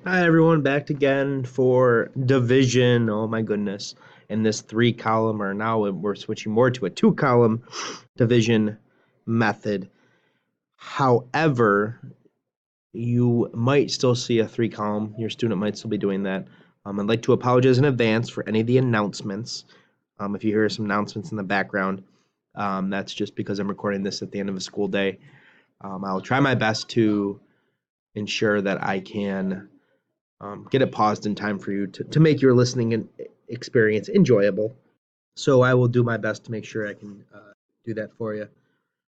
Hi everyone, back again for division. Oh my goodness. In this three column, or now we're switching more to a two column division method. However, you might still see a three column. Your student might still be doing that. I'd like to apologize in advance for any of the announcements. If you hear some announcements in the background, that's just because I'm recording this at the end of a school day. I'll try my best to ensure that I can get it paused in time for you to make your listening experience enjoyable. So I will do my best to make sure I can do that for you.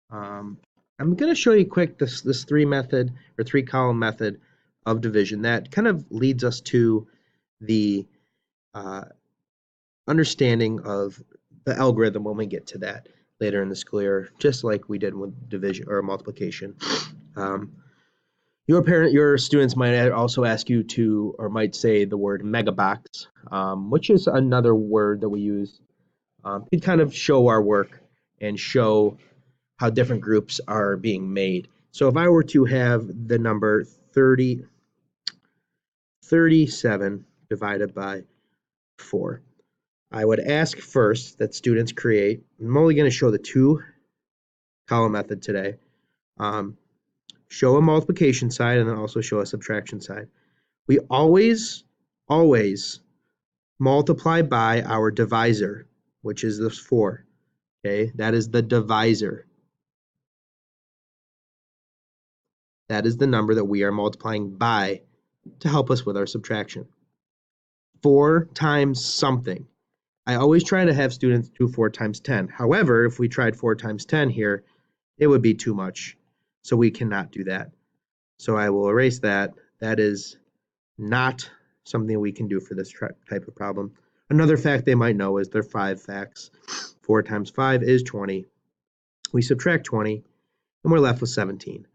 Um, I'm going to show you quick this three method or three column method of division that kind of leads us to the uh, understanding of the algorithm when we get to that later in the school year, just like we did with division or multiplication. Um, your students might also ask you to, or might say the word megabox, which is another word that we use to kind of show our work and show how different groups are being made. So if I were to have the number 37 divided by 4, I would ask first that students create. I'm only going to show the two column method today. Um, show a multiplication side and then also show a subtraction side. We always multiply by our divisor, which is this 4. Okay, that is the divisor. That is the number that we are multiplying by to help us with our subtraction. 4 times something. I always try to have students do 4 times 10. However, if we tried 4 times 10 here, it would be too much. So we cannot do that. So I will erase that. That is not something we can do for this type of problem. Another fact they might know is there are 5 facts. 4 times 5 is 20. We subtract 20, and we're left with 17.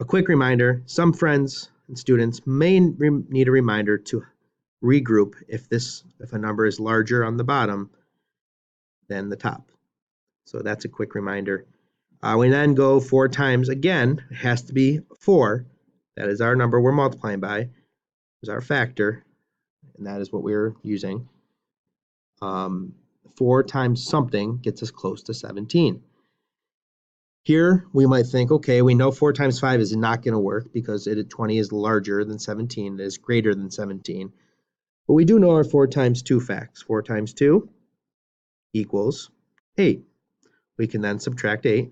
A quick reminder, some friends and students may need a reminder to regroup if a number is larger on the bottom than the top. So that's a quick reminder. We then go 4 times again. It has to be 4. That is our number we're multiplying by. Is our factor, and that is what we're using. 4 times something gets us close to 17. Here we might think, okay, we know 4 times 5 is not going to work because 20 is larger than 17. It is greater than 17. But we do know our 4 times 2 facts. 4 times 2 equals 8. We can then subtract 8.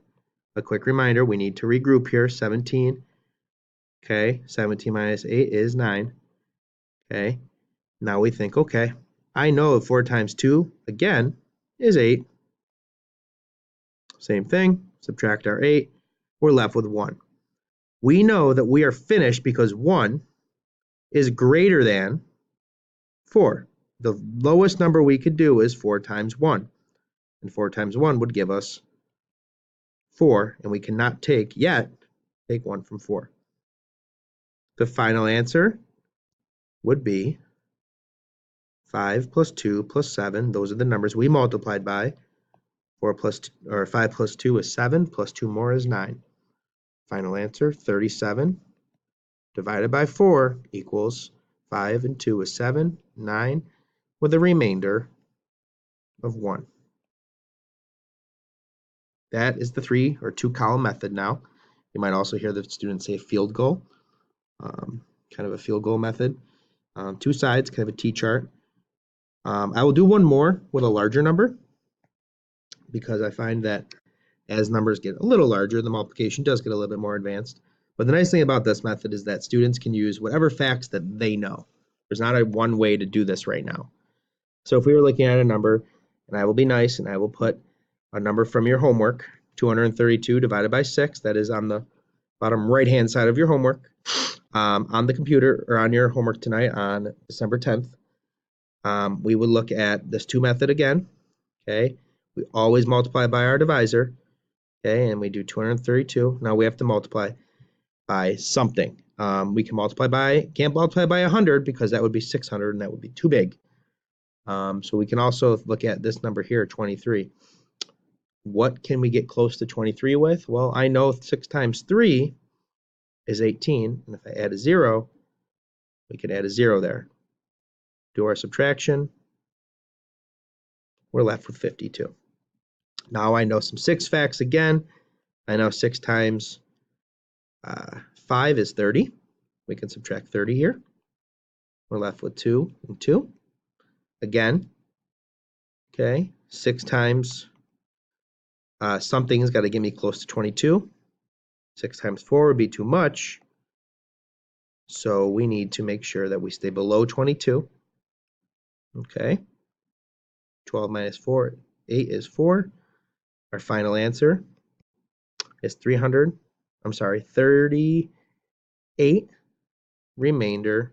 A quick reminder, we need to regroup here. 17. Okay, 17 minus 8 is 9. Okay, now we think, okay, I know 4 times 2, again, is 8. Same thing, subtract our 8. We're left with 1. We know that we are finished because 1 is greater than 4. The lowest number we could do is 4 times 1. And 4 times 1 would give us 4, and we cannot take 1 from 4. The final answer would be 5 plus 2 plus 7. Those are the numbers we multiplied by. 5 plus 2 is 7, plus 2 more is 9. Final answer, 37 divided by 4 equals 5 and 2 is 7, 9, with a remainder of 1. That is the 3 or 2 column method now. You might also hear the students say field goal, kind of a field goal method. 2 sides, kind of a T-chart. I will do one more with a larger number because I find that as numbers get a little larger, the multiplication does get a little bit more advanced. But the nice thing about this method is that students can use whatever facts that they know. There's not a one way to do this right now. So if we were looking at a number, and I will be nice and I will put a number from your homework, 232 divided by 6, that is on the bottom right-hand side of your homework, on the computer or on your homework tonight on December 10th. We would look at this 2 method again, okay? We always multiply by our divisor, okay, and we do 232. Now we have to multiply by something. We can't multiply by 100 because that would be 600 and that would be too big. So we can also look at this number here, 23. What can we get close to 23 with? Well, I know 6 times 3 is 18, and if I add a 0, We can add a 0 there. Do our subtraction. We're left with 52. Now I know some 6 facts again. I know 6 times 5 is 30. We can subtract 30 here. We're left with 2 and 2. Again, okay, 6 times something's got to give me close to 22. 6 times 4 would be too much. So we need to make sure that we stay below 22. Okay. 12 minus 4, 8 is 4. Our final answer is 38 remainder